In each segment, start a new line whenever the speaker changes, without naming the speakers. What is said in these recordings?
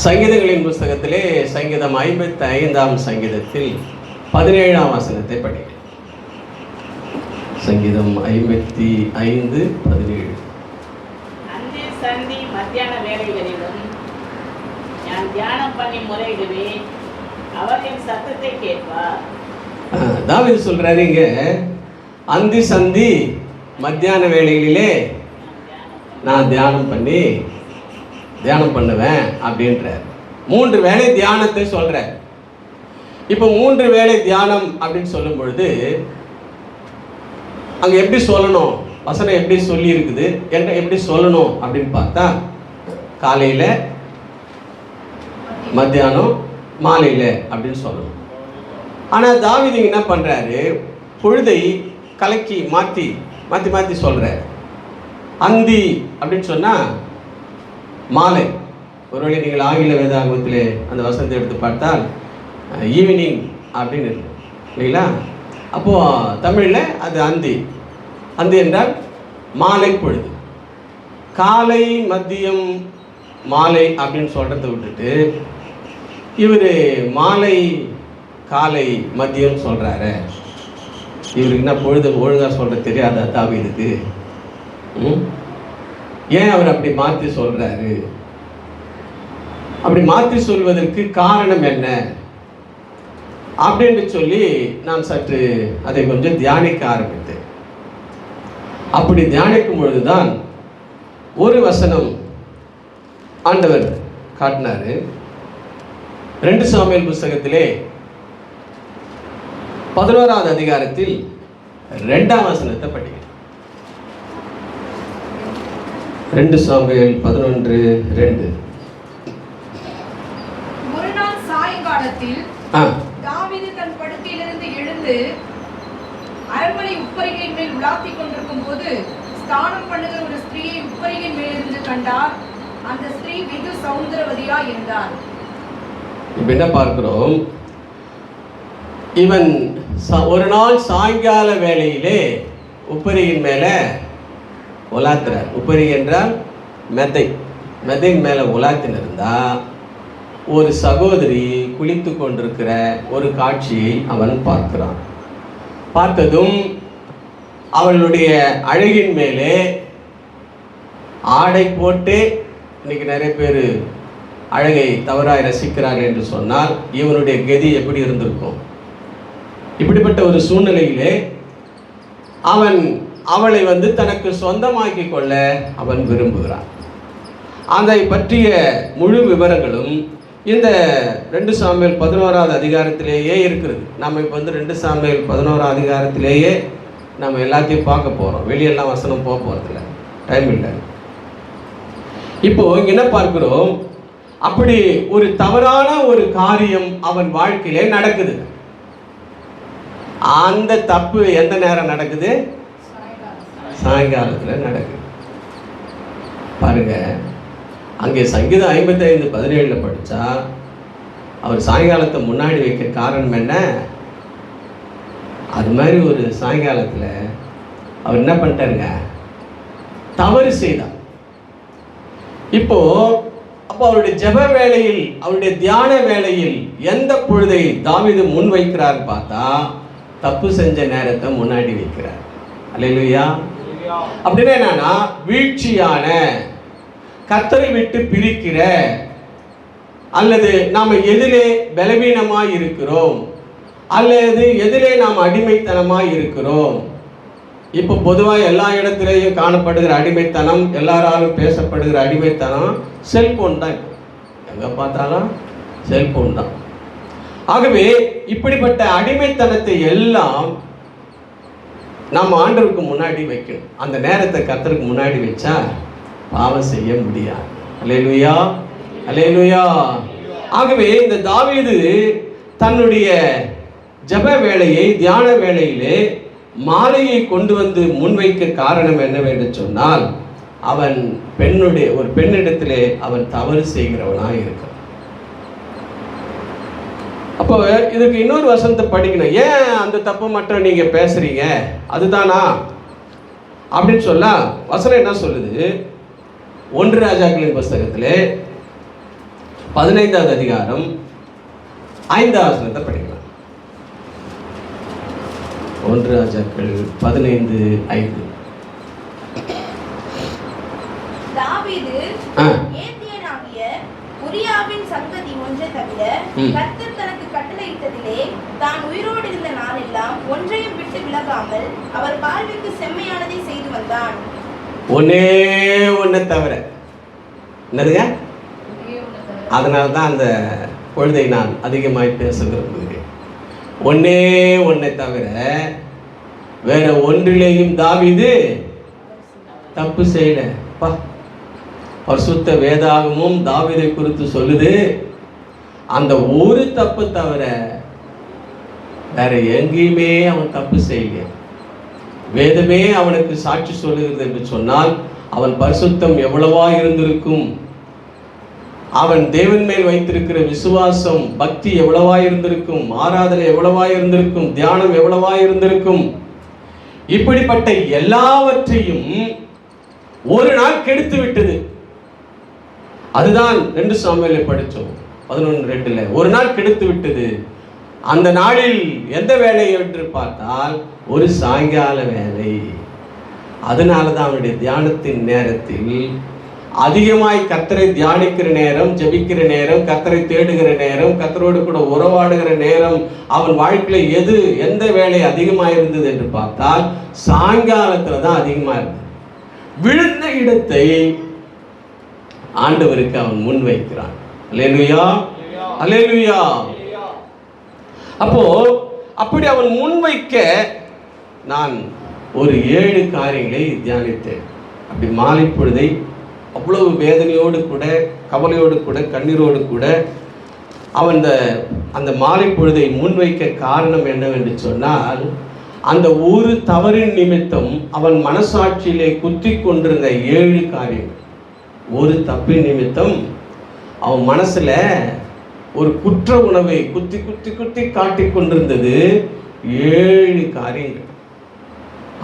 சங்கீதங்களின் புஸ்தகத்திலே சங்கீதம் 55ஆம் சங்கீதத்தில் 17ஆம் வசனத்தை படிக்கிறேன். சங்கீதம் 55:17.
அந்தி சந்தி மத்தியான வேளைகளிலும் நான் தியானம் பண்ணி முறையிடுவேன், அவர் என் சத்தத்தை கேட்பார்.
தாவீது சொல்றாரு இங்க, அந்தி சந்தி மத்தியான வேளைகளிலே நான் தியானம் பண்ணுவேன் அப்படின்றார். 3 வேளை தியானத்தை சொல்றார். இப்போ 3 வேளை தியானம் அப்படின்னு சொல்லும் பொழுது அங்க எப்படி சொல்லணும், வசனம் எப்படி சொல்லி இருக்குது, எப்படி சொல்லணும் அப்படின்னு பார்த்தா, காலையில, மத்தியானம், மாலையில அப்படின்னு சொல்லணும். ஆனால் தாவீது என்ன பண்றாரு, பொழுதை கலக்கி மாற்றி சொல்றாரு. அந்தி அப்படின்னு சொன்னா மாலை. ஒருவேளை நீங்கள் ஆங்கில வேதாகமத்திலே அந்த வசனத்தை எடுத்து பார்த்தால் ஈவினிங் அப்படின்னு இருக்கும் இல்லைங்களா? அப்போது தமிழில் அது அந்தி என்றால் மாலை பொழுது. காலை, மதியம், மாலை அப்படின்னு சொல்கிறத விட்டுட்டு இவர் மாலை, காலை, மதியம் சொல்கிறாரு. இவருக்கு என்ன பொழுது ஒழுங்காக சொல்கிற தெரியாதா தாவீதுக்கு? ஏன் அவர் அப்படி மாற்றி சொல்றாரு? அப்படி மாற்றி சொல்வதற்கு காரணம் என்ன அப்படின்னு சொல்லி நான் சற்று அதை கொஞ்சம் தியானிக்க ஆரம்பித்தேன். அப்படி தியானிக்கும் பொழுதுதான் ஒரு வசனம் ஆண்டவர் காட்டினாரு. 2 சாமுவேல் புஸ்தகத்திலே 11ஆவது அதிகாரத்தில் 2ஆம் வசனத்தை படிக்கிறேன். 2 சாமுவேல் 11:2.
ஒரு நாள் சாயங்காலத்தில் தாவீது தன் படுக்கையிலிருந்து எழுந்து அரண்மனை உப்பரிகையின் மேல் உலாத்திக் கொண்டிருக்கும் போது ஸ்நானம் பண்ணுகிற ஒரு ஸ்திரீயை உப்பரிகையின் மேலிருந்து கண்டார். அந்த ஸ்திரீ வெகு சௌந்தரவதியா இருந்தார்.
இப்ப என்ன பார்க்கிறோம், இவன் ஒரு நாள் சாயங்கால வேளையிலே உப்பரியின் மேல உலாத்துறார். உப்பரி என்றால் மெதையின் மேலே உலாத்தினிருந்தா ஒரு சகோதரி குளித்து கொண்டிருக்கிற ஒரு காட்சியை அவன் பார்க்கிறான். பார்த்ததும் அவளுடைய அழகின் மேலே ஆடை போட்டு, இன்னைக்கு நிறைய பேர் அழகை தவறாய் ரசிக்கிறார்கள் என்று சொன்னால் இவனுடைய கதி எப்படி இருந்திருக்கும்? இப்படிப்பட்ட ஒரு சூழ்நிலையிலே அவளை தனக்கு சொந்தமாக்கி கொள்ள அவன் விரும்புகிறான். அதை பற்றிய முழு விவரங்களும் இந்த 2 சாமுவேல் 11ஆவது அதிகாரத்திலேயே இருக்கிறது. நம்ம இப்போ 2 சாமுவேல் 11ஆவது அதிகாரத்திலேயே நம்ம எல்லாத்தையும் பார்க்க போகிறோம். வெளியெல்லாம் வசனம் போக போகிறதில்ல, டைம் இல்லை. இப்போ இங்கே என்ன பார்க்கிறோம், அப்படி ஒரு தவறான ஒரு காரியம் அவன் வாழ்க்கையிலே நடக்குது. அந்த தப்பு எந்த நேரம் நடக்குது? சாயங்காலத்தில் நடக்குது. பாருங்க, அங்கே சங்கீதம் 55:17 படித்தா அவர் சாயங்காலத்தை முன்னாடி வைக்க காரணம் என்ன? அது மாதிரி ஒரு சாயங்காலத்தில் அவர் என்ன பண்ணிட்டாருங்க, தவறு செய்தார். அப்போ அவருடைய ஜெப வேளையில், அவருடைய தியான வேளையில் எந்த பொழுதை தாவீது முன் வைக்கிறார் பார்த்தா, தப்பு செஞ்ச நேரத்தை முன்னாடி வைக்கிறார். அல்லேலூயா. அப்படின்னா என்னன்னா, வீழ்ச்சியான, கர்த்தரை விட்டு பிரிக்கிற, அல்லது நாம் எதிலே பலவீனமாய் இருக்கிறோம், அல்லது எதிலே நாம் அடிமைத்தனமாய் இருக்கிறோம். இப்போ பொதுவாக எல்லா இடத்திலேயும் காணப்படுகிற அடிமைத்தனம், எல்லாராலும் பேசப்படுகிற அடிமைத்தனம் செல்போன் தான். எங்கே பார்த்தாலும் செல்போன் தான். ஆகவே இப்படிப்பட்ட அடிமைத்தனத்தை எல்லாம் நாம் ஆண்டவருக்கு முன்னாடி வைக்கணும். அந்த நேரத்தை கர்த்தருக்கு முன்னாடி வச்சா பாவம் செய்ய முடியாது. அல்லேலூயா, அல்லேலூயா. ஆகவே இந்த தாவீது தன்னுடைய ஜெப வேளையை, தியான வேளையிலே மாலையை கொண்டு முன்வைக்க காரணம் என்னவென்று சொன்னால், அவன் ஒரு பெண்ணிடத்திலே அவன் தவறு செய்கிறவனாக இருக்கான். அப்போ இதுக்கு இன்னொரு வசனத்தை படிக்கணும். ஏன் அந்த தப்பு மட்டும் நீங்க பேசுறீங்க, அதுதானா அப்படின்னு சொல்ல வசனம் என்ன சொல்லுது? 1 ராஜாக்களின் புஸ்தகத்திலே 15வது அதிகாரம் 5வது வசனத்தை படிக்கலாம். 1 ராஜாக்கள் 15:5.
தாவீது ஏத்தியனாகிய உரியாவின் சங்கதி ஒன்றை தவிர கர்த்தர் தனக்கு கட்டளையிட்டதிலே தான் உயிரோடு இருந்த நாளெல்லாம் ஒன்றையும் விட்டு விலகாமல் அவர் பார்வைக்கு செம்மையானதை செய்து வந்தான்.
ஒன்னே ஒன்றை தவிர என்னதுங்க? அதனால தான் அந்த பொழுதை நான் அதிகமாய் பேச விரும்புகிறேன். ஒன்னே ஒன்றை தவிர வேற ஒன்றிலேயும் தாவீது தப்பு செய்யல. பரிசுத்த வேதாகமும் தாவீதை குறித்து சொல்லுது, அந்த ஒரு தப்பு தவிர வேற எங்கேயுமே அவன் தப்பு செய்யல. வேதமே அவனுக்கு சாட்சி சொல்லுகிறது என்று சொன்னால் அவன் பரிசுத்தம் எவ்வளவா இருந்திருக்கும், அவன் தேவன் மேல் வைத்திருக்கிற விசுவாசம் பக்தி எவ்வளவா இருந்திருக்கும், ஆராதனை எவ்வளவா இருந்திருக்கும், தியானம் எவ்வளவா இருந்திருக்கும். இப்படிப்பட்ட எல்லாவற்றையும் ஒரு நாள் கெடுத்து விட்டது. அதுதான் 2 சாமுவேலை படித்தோம் 11:2. ஒரு நாள் கெடுத்து விட்டது. அந்த நாளில் எந்த வேலை என்று பார்த்தால் ஒரு சாயங்கால வேலை. அதனால தான் அவனுடைய தியானத்தின் நேரத்தில் அதிகமாய் கர்த்தரை தியானிக்கிற நேரம், ஜெபிக்கிற நேரம், கர்த்தரை தேடுகிற நேரம், கர்த்தரோடு கூட உறவாடுகிற நேரம் அவன் வாழ்க்கையில் எந்த வேலை அதிகமாக இருந்தது என்று பார்த்தால் சாயங்காலத்தில் தான் அதிகமாக இருந்தது. விழுந்த இடத்தை ஆண்டவருக்கு அவன் முன் வைக்கிறான். அல்லேலூயா, அல்லேலூயா. அப்போ அப்படி அவன் முன்வைக்க நான் ஒரு 7 காரியங்களை தியானித்தேன். அப்படி மாலை பொழுதை அவ்வளவு வேதனையோடு கூட, கவலையோடு கூட, கண்ணீரோடு கூட அவன் அந்த மாலை பொழுதை முன்வைக்க காரணம் என்னவென்று சொன்னால், அந்த ஒரு தவறின் நிமித்தம் அவன் மனசாட்சியிலே குத்தி கொண்டிருந்த 7 காரியங்கள். ஒரு தப்பின் நிமித்தம் அவன் மனசுல ஒரு குற்ற உணவை குத்தி குத்தி குத்தி காட்டிக் கொண்டிருந்தது 7 காரியங்கள்.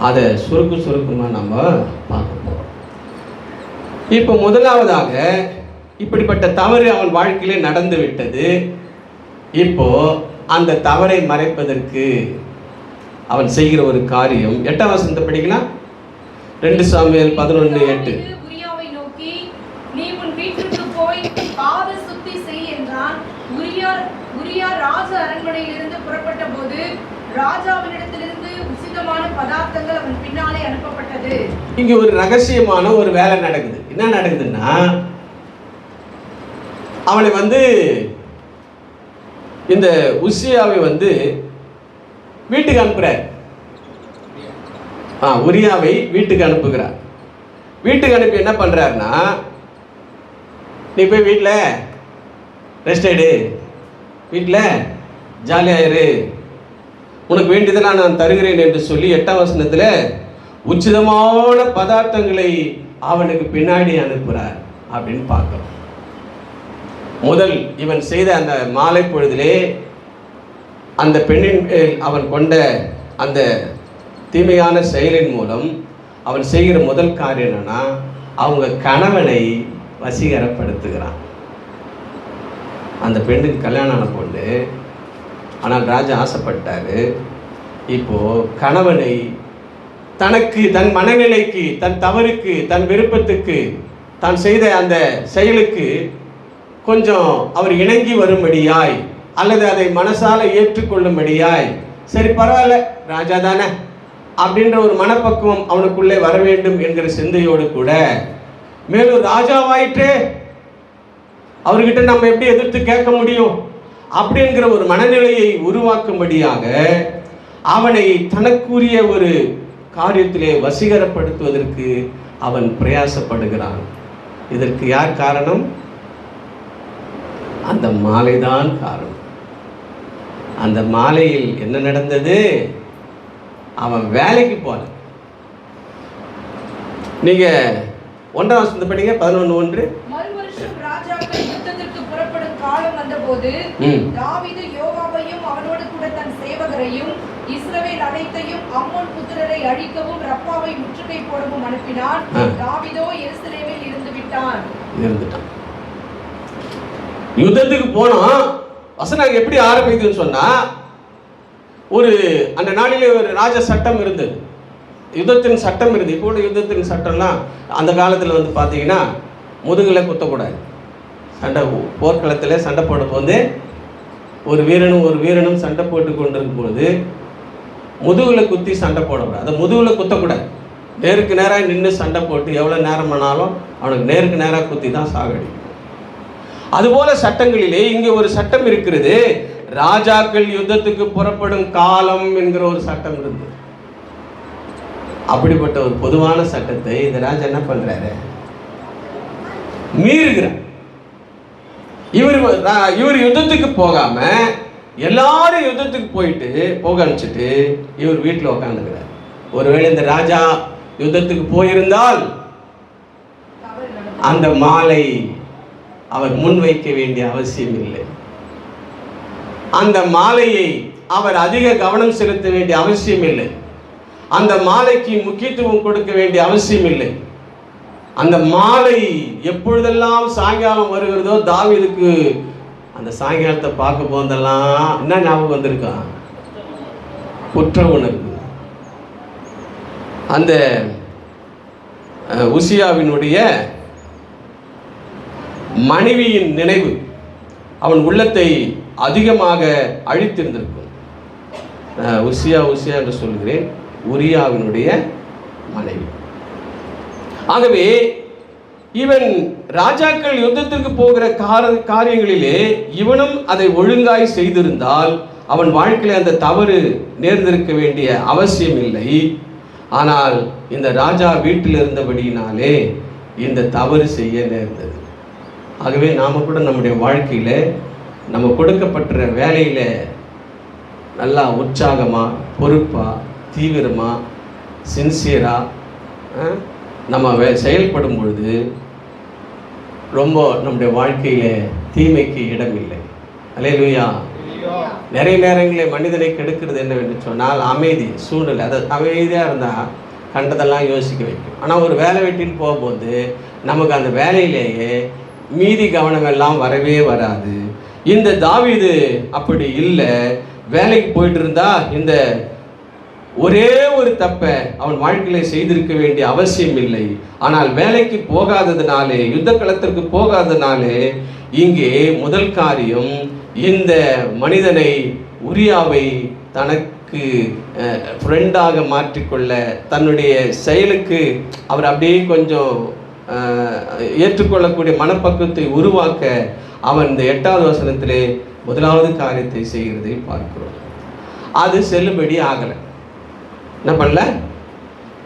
அதை சுருக்கமாக நம்ம பார்க்க போறோம். இப்போ முதலாவதாக இப்படிப்பட்ட தவறு அவன் வாழ்க்கையிலே நடந்து விட்டது. இப்போ அந்த தவறை மறைப்பதற்கு அவன் செய்கிற ஒரு காரியம் 8வது வசனத்தை படிக்கலாம். 2 சாமுவேல் 11:8.
உரியாவை நோக்கி, நீ உன் வீட்டுக்கு போய் பாத சுத்தி செய் என்றான். உரியா ராஜ அரண்மனையிலிருந்து புறப்பட்ட போது ராஜாவினிடத்திலிருந்து உசிதமான பதார்த்தங்கள் அவன் பின்னாலே அனுப்பப்பட்டது.
இங்க ஒரு ரகசியமான ஒரு வேலை நடக்குது. என்ன நடக்குதுன்னா, அவனை இந்த உசியாவை வீட்டுக்கு அனுப்புறார். உரியாவை வீட்டுக்கு அனுப்புகிறார். வீட்டுக்கு அனுப்பி என்ன பண்றாருன்னா, நீ போய் வீட்டில் ரெஸ்ட் எடு, வீட்டில் ஜாலியாயிரு, உனக்கு வேண்டியதெல்லாம் நான் தருகிறேன் என்று சொல்லி 8வது வசனத்தில் உச்சிதமான பதார்த்தங்களை அவனுக்கு பின்னாடி அனுப்புகிறார் அப்படின்னு பார்க்கிறோம். முதல் இவன் செய்த அந்த மாலை பொழுதிலே அந்த பெண்ணின் அவன் கொண்ட அந்த தீமையான செயலின் மூலம் அவன் செய்கிற முதல் காரியம் என்னன்னா, அவங்க கணவனை வசீகரப்படுத்துகிறான். அந்த பெண்ணுக்கு கல்யாணம் ஆன பொண்ணு, ஆனால் ராஜா ஆசைப்பட்டாரு. இப்போ கணவனை தனக்கு, தன் மனநிலைக்கு, தன் தவறுக்கு, தன் விருப்பத்துக்கு, தான் செய்த அந்த செயலுக்கு கொஞ்சம் அவர் இணங்கி வரும்படியாய் அல்லது அதை மனசால ஏற்றுக்கொள்ளும்படியாய், சரி பரவாயில்ல ராஜா தானே அப்படின்ற ஒரு மனப்பக்குவம் அவனுக்குள்ளே வர வேண்டும் என்கிற சிந்தையோடு கூட, மேலும் ராஜாவாயிற்றே அவர்கிட்ட நம்ம எப்படி எதிர்த்து கேட்க முடியும் அப்படிங்கிற ஒரு மனநிலையை உருவாக்கும்படியாக அவனை தனக்குரிய ஒரு காரியத்திலே வசீகரப்படுத்துவதற்கு அவன் பிரயாசப்படுகிறான். இதற்கு யார் காரணம்? அந்த மாலைதான் காரணம். அந்த மாலையில் என்ன நடந்தது? அவன் வேலைக்கு போல. நீங்க 1வது வசனத்தை படிங்க. 11:1.
மறுவருஷம் ராஜாக்கள் யுத்தத்திற்கு புறப்படும் காலம் வந்தபோது தாவீது யோவாபையும் அவனோடு கூட தன் சேவகரையும் இஸ்ரவேல் அனைத்தையும் அம்மோன் புத்திரரை அழிக்கவும் ரப்பாவை முற்றுகை போடவும் அனுப்பினான். தாவீதோ எருசலேமில் இருந்துட்டான்.
யுத்தத்துக்கு போனோம். வசனம் எப்படி ஆரம்பிக்குதுன்னு சொன்னா, ஒரு அந்த நாளிலே ஒரு ராஜ சட்டம் இருந்தது, யுத்தத்தின் சட்டம் இருந்தது. இப்போ கூட யுத்தத்தின் சட்டம்லாம் அந்த காலத்தில் வந்து பார்த்தீங்கன்னா முதுகில் குத்தக்கூடாது. சண்டை போர்க்களத்தில் சண்டை போடும்போது ஒரு வீரனும் சண்டை போட்டு கொண்டிருக்கும் பொழுது முதுகில் குத்தி சண்டை போடக்கூடாது. அதை முதுகில் குத்தக்கூடாது. நேருக்கு நேராக நின்று சண்டை போட்டு எவ்வளோ நேரம் பண்ணாலும் அவனுக்கு நேருக்கு நேராக குத்தி தான் சாகடி. அதுபோல சட்டங்களிலே இங்கே ஒரு சட்டம் இருக்கிறது. ராஜாக்கள் யுத்தத்துக்கு புறப்படும் காலம் என்கிற ஒரு சட்டம் இருந்தது. அப்படிப்பட்ட ஒரு பொதுவான சட்டத்தை இந்த ராஜா என்ன பண்றாரு? மீறுகிறார். இவர் யுத்தத்துக்கு போகாம எல்லாரும் யுத்தத்துக்கு போக அனுப்பிச்சிட்டு இவர் வீட்டில் உட்காந்துக்கிறார். ஒருவேளை இந்த ராஜா யுத்தத்துக்கு போயிருந்தால் அந்த மாலை அவர் முன்வைக்க வேண்டிய அவசியம் இல்லை. அந்த மாலையை அவர் அதிக கவனம் செலுத்த வேண்டிய அவசியம் இல்லை. அந்த மாலைக்கு முக்கியத்துவம் கொடுக்க வேண்டிய அவசியம் இல்லை. அந்த மாலை எப்பொழுதெல்லாம் சாயங்காலம் வருகிறதோ, தாவீதுக்கு அந்த சாயங்காலத்தை பார்க்க போதெல்லாம் என்ன ஞாபகம் வந்திருக்கான்? குற்ற உணர்வு. அந்த உசியாவினுடைய மனைவியின் நினைவு அவன் உள்ளத்தை அதிகமாக அழித்திருந்திருக்கும். உசியா என்று சொல்கிறேன், உரியாவினுடைய மனைவி. ஆகவே இவன் ராஜாக்கள் யுத்தத்திற்கு போகிற காரியங்களிலே இவனும் அதை ஒழுங்காய் செய்திருந்தால் அவன் வாழ்க்கையில் அந்த தவறு நேர்ந்திருக்க வேண்டிய அவசியம் இல்லை. ஆனால் இந்த ராஜா வீட்டில் இருந்தபடியினாலே இந்த தவறு செய்ய நேர்ந்தது. ஆகவே நாம் கூட நம்முடைய வாழ்க்கையில் நம்ம கொடுக்கப்பட்ட வேலையில் நல்லா உற்சாகமாக, பொறுப்பாக, தீவிரமாக, சின்சியராக நம்ம செயல்படும் பொழுது ரொம்ப நம்முடைய வாழ்க்கையில் தீமைக்கு இடம் இல்லை. அல்லேலூயா. நிறைய நேரங்களில் மனிதனை கெடுக்கிறது என்னவென்று சொன்னால் அமைதி சூழ்நிலை. அது அமைதியாக இருந்தால் கண்டதெல்லாம் யோசிக்க வைக்கும். ஆனால் ஒரு வேலை வெட்டின்னு போகும்போது நமக்கு அந்த வேலையிலேயே மீதி கவனம் எல்லாம் வரவே வராது. இந்த தாவீது அப்படி இல்லை. வேலைக்கு போயிட்டு இருந்தா இந்த ஒரே ஒரு தப்பை அவன் வாழ்க்கையில செய்திருக்க வேண்டிய அவசியம் இல்லை. ஆனால் வேலைக்கு போகாததுனாலே, யுத்த களத்திற்கு போகாததுனாலே இங்கே முதல் காரியம், இந்த மனிதனை உரியாவை தனக்கு ஃப்ரெண்டாக மாற்றிக்கொள்ள, தன்னுடைய செயலுக்கு அவர் அப்படியே கொஞ்சம் ஏற்றுக்கொள்ளக்கூடிய மனப்பக்குவத்தை உருவாக்க அவன் இந்த 8வது வசனத்திலே முதலாவது காரியத்தை செய்கிறதை பார்க்கிறோம். அது செல்லுபடி ஆகலை. என்ன பண்ணல?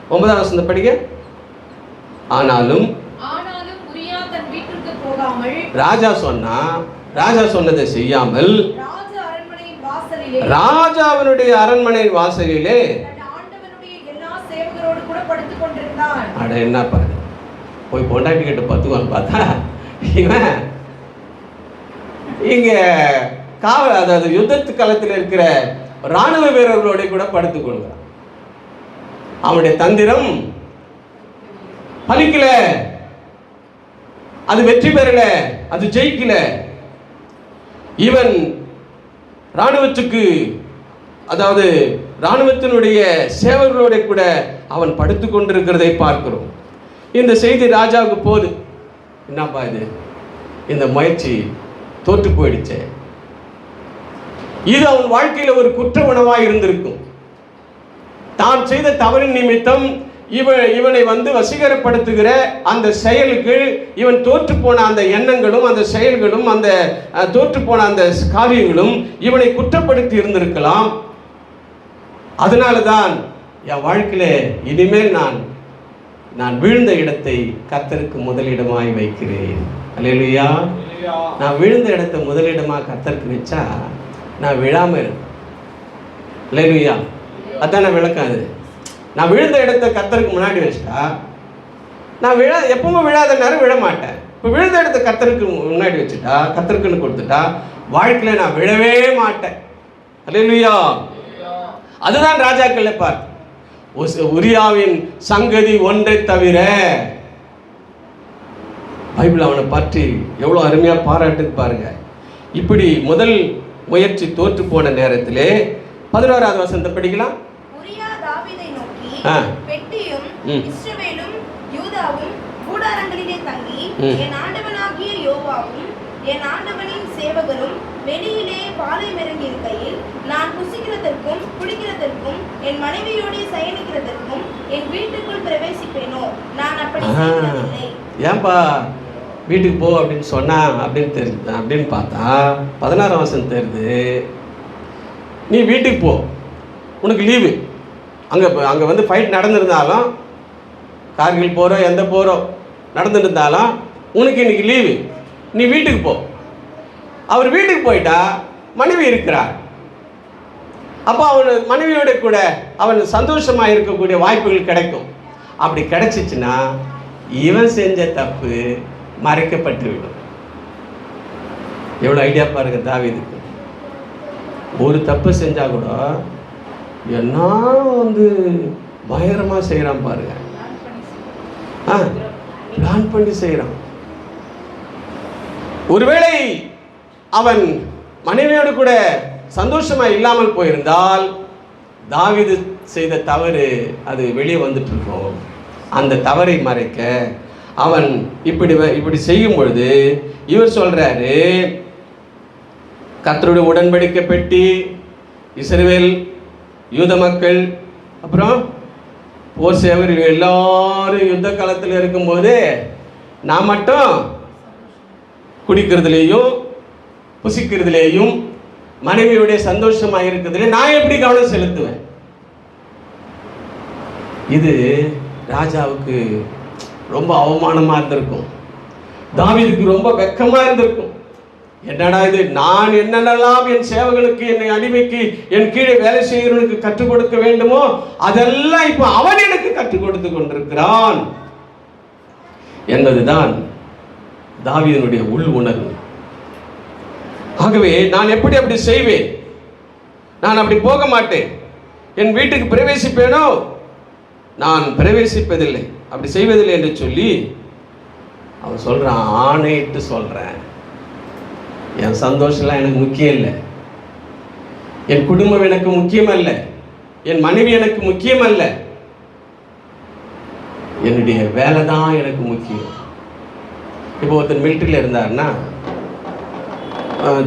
9வது வசனத்தை படிக்க. ஆனாலும் ராஜா சொன்னதை செய்யாமல் ராஜாவினுடைய அரண்மனை வாசலிலே அட என்ன பாருங்க, போய் பொண்டாட்டி கிட்ட பத்துவான்னு பார்த்தா இவன் இங்க அதாவது யுத்தத்து களத்தில் இருக்கிற இராணுவ வீரர்களோட கூட படுத்துக் கொள்கிறான். அவனுடைய தந்திரம் பலிக்கல, அது வெற்றி பெறல, அது ஜெயிக்கல. இவன் இராணுவத்துக்கு, அதாவது இராணுவத்தினுடைய சேவர்களோட கூட அவன் படுத்துக் கொண்டிருக்கிறதை பார்க்கிறோம். இந்த செய்தி ராஜாவுக்கு போது, என்னப்பா இது, இந்த முயற்சி தோற்று போயிடுச்சே. இது அவன் வாழ்க்கையில் ஒரு குற்ற உணவாக இருந்திருக்கும். தான் செய்த தவறின் நிமித்தம் இவனை வசீகரப்படுத்துகிற அந்த செயலுக்கு இவன் தோற்று போன அந்த எண்ணங்களும் அந்த செயல்களும் அந்த தோற்று போன அந்த காரியங்களும் இவனை குற்றப்படுத்தி இருந்திருக்கலாம். அதனால தான் என் வாழ்க்கையில இனிமேல் நான் வீழ்ந்த இடத்தை கர்த்தருக்கு முதலிடமாய் வைக்கிறேன். அல்லேலூயா. நான் விழுந்த இடத்தை முதலிடமாக கர்த்தருக்கு வச்சா நான் விழாம இருக்கேன். அல்லேலூயா. அதான் நான் விளக்காது. நான் விழுந்த இடத்தை கர்த்தருக்கு முன்னாடி வச்சுட்டா நான் எப்பவும் விழாத நேரம் விழ மாட்டேன். இப்போ விழுந்த இடத்தை கர்த்தருக்கு முன்னாடி வச்சுட்டா, கர்த்தருக்குன்னு கொடுத்துட்டா வாழ்க்கையில நான் விழவே மாட்டேன். அல்லேலூயா. அதுதான் ராஜாக்கள் பார்த்து உரியாவின் சங்கதி ஒன்றை தவிர பைபிள் அவனை பற்றி எவ்வளோ அருமையாக பாராட்டுக்கு பாருங்க. இப்படி முதல் முயற்சி தோற்று போன நேரத்திலே 11வது வசனத்தை படிக்கலாம்.
உரியா தாவீதை நோக்கி,
ஆ.
பெட்டியும் இஸ்ரவேலும் யூதாவும் கூடாரங்களிலே தங்கி என் ஆண்டவனாகிய யோவாவும் என் ஆண்டவனின் சேவகரும் வெளியிலே பாளையம் இறங்கி இருக்கையில் நான் புசிக்கிறதற்கும் குடிக்கிறதற்கும் என் மனைவியோடு சயனிக்கிறதற்கும் என் வீட்டுக்குள் பிரவேசிப்பேனோ? நான் அப்படி செய்கிறதில்லை.
ஏன்பா வீட்டுக்கு போ அப்படின்னு சொன்னா அப்படின்னு பார்த்தா 16ஆம் வசனம் தெரியுது. நீ வீட்டுக்கு போ, உனக்கு லீவு. அங்கே வந்து ஃபைட் நடந்திருந்தாலும், கார்கில் போகிறோம் எந்த போகிறோம் நடந்துருந்தாலும் உனக்கு இன்னைக்கு லீவு, நீ வீட்டுக்கு போ. அவர் வீட்டுக்கு போயிட்டா மனைவி இருக்கிறார். அப்போ அவன் மனைவியோட கூட அவன் சந்தோஷமாக இருக்கக்கூடிய வாய்ப்புகள் கிடைக்கும். அப்படி கிடைச்சிச்சுன்னா இவன் செஞ்ச தப்பு மறைக்கப்பட்டுவிடும். எவ்வளோ ஐடியா பாருங்க தாவீதுக்கு. ஒரு தப்பு செஞ்சா கூட என்ன வந்து பயங்கரமாக செய்கிறான் பாருங்க. பிளான் பண்ணி செய்கிறான். ஒருவேளை அவன் மனைவியோடு கூட சந்தோஷமா இல்லாமல் போயிருந்தால் தாவீது செய்த தவறு அது வெளியே வந்துட்டு இருக்கும். அந்த தவறை மறைக்க அவன் இப்படி செய்யும் பொழுது இவர் சொல்றாரு, கர்த்தருடைய உடன்படிக்கை பெட்டி, இஸ்ரவேல் யூத மக்கள், அப்புறம் போர் சேவர் எல்லாரும் யுத்த காலத்தில் இருக்கும்போது நான் மட்டும் குடிக்கிறதுலேயும் புசிக்கிறதுலேயும் மனைவியுடைய சந்தோஷமாக இருக்கிறதுல நான் எப்படி கவனம் செலுத்துவேன்? இது ராஜாவுக்கு ரொம்ப அவமானமாக இருந்திருக்கும். தாவீதுக்கு ரொம்ப வெக்கமாக இருந்திருக்கும். என்னடா இது, நான் என்னென்னலாம் என் சேவகனுக்கு, என்னை அடிமைக்கு, என் கீழே வேலை செய்கிறவனுக்கு கற்றுக் கொடுக்க வேண்டுமோ அதெல்லாம் இப்போ அவன் எனக்கு கற்றுக் கொடுத்து கொண்டிருக்கிறான் என்பதுதான் தாவீதினுடைய உள் உணர்வு. ஆகவே நான் எப்படி அப்படி செய்வேன்? நான் அப்படி போக மாட்டேன். என் வீட்டுக்கு பிரவேசிப்பேனோ? நான் பிரவேசிப்பதில்லை, அப்படி செய்வதில்லை என்று சொல்லி அவன் சொல்றான். ஆணையிட்டு சொல்றேன், என் சந்தோஷம்லாம் எனக்கு முக்கியம் இல்லை, என் குடும்பம் எனக்கு முக்கியம் அல்ல, என் மனைவி எனக்கு முக்கியம் அல்ல, என்னுடைய வேலை தான் எனக்கு முக்கியம். இப்போ ஒருத்தர் மிலிட்டரியில் இருந்தாருன்னா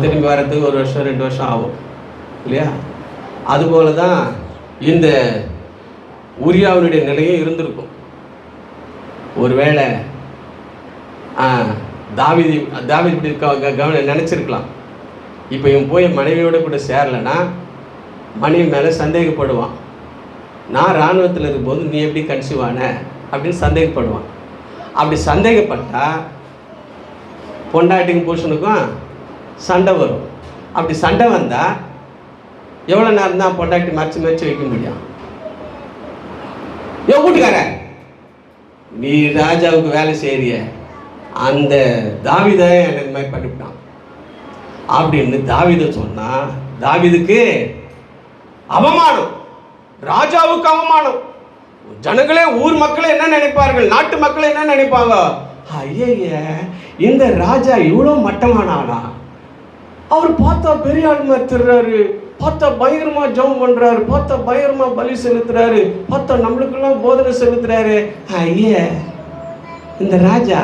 திரும்பி வரத்துக்கு 1 வருஷம் 2 வருஷம் ஆகும் இல்லையா? அதுபோல தான் இந்த உரியாவினுடைய நிலையும் இருந்திருக்கும். ஒருவேளை தாவீது இப்படி நினச்சிருக்கலாம், இப்போ இவன் போய் மனைவியோட கூட சேரலைன்னா மனைவி மேலே சந்தேகப்படுவான். நான் இராணுவத்தில் இருக்கும்போது நீ எப்படி கன்சீவான அப்படின்னு சந்தேகப்படுவான். அப்படி சந்தேகப்பட்டா பொண்டாட்டிக்கும் புருஷனுக்கும் சண்டை வரும். அப்படி சண்டை வந்தால் எவ்வளோ நேரம் தான் பொண்டாட்டி மறைச்சு வைக்க முடியும்? வீட்டுக்கார நீ ராஜாவுக்கு வேலை செய்கிறிய, அந்த தாவீதை எனக்கு மாதிரி பண்ணிவிட்டான் அப்படின்னு தாவீதை சொன்னா தாவீதுக்கு அவமானம், ராஜாவுக்கு அவமானம். ஜனங்களே, ஊர் மக்களே என்ன நினைப்பார்கள், நாட்டு மக்களே என்ன நினைப்பாங்க? ஐய, இந்த ராஜா இவ்வளோ மட்டமானானா? அவர் பார்த்தா பெரிய ஆள் மாதிரி திருறாரு, பார்த்தா பயங்கரமா ஜெபம் பண்றாரு, பார்த்தா பயங்கரமா பலி செலுத்துறாரு, பார்த்தா நம்மளுக்கெல்லாம் போதனை செலுத்துறாரு. ஐய, இந்த ராஜா